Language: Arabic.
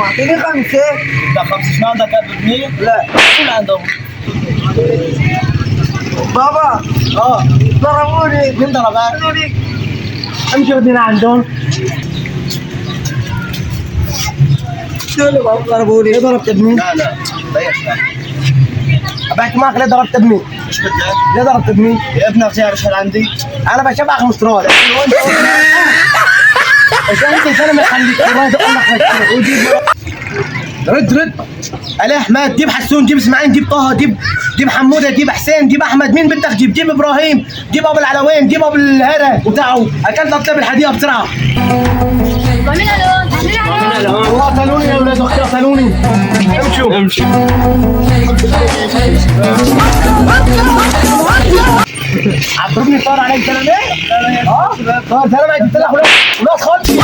اعطيني 5. ده 5 شنو عندك قد جنيه؟ لا شنو عندهم؟ بابا ضربوني. مين ضربك؟ ضربوني. امشي ودينا عندهم. شنو بابا ضربوني؟ ليه ضربت ابني؟ لا بيش بحكي معك ليه ضربت ابني؟ ايش بدك؟ ليه ضربت ابني؟ ابنك تعرف شو عندي؟ انا بشبعك مستراد. ايش انت زلمه خليك تراد رد علي احمد، جيب حسون، جيب اسماعيل، جيب طه، جيب حموده، جيب حسين، جيب احمد، مين بدك تجيب؟ جيب ابراهيم، جيب ابو العلوين، جيب ابو الهره وتعوا اكلت اطلب الحديقه بسرعه. مين الو؟ والله سالوني يا اولاد اختي سالوني. امشوا عبروني صار عليك كلام ايه؟ طار سلام عليكم، طلع ولاد خالتي.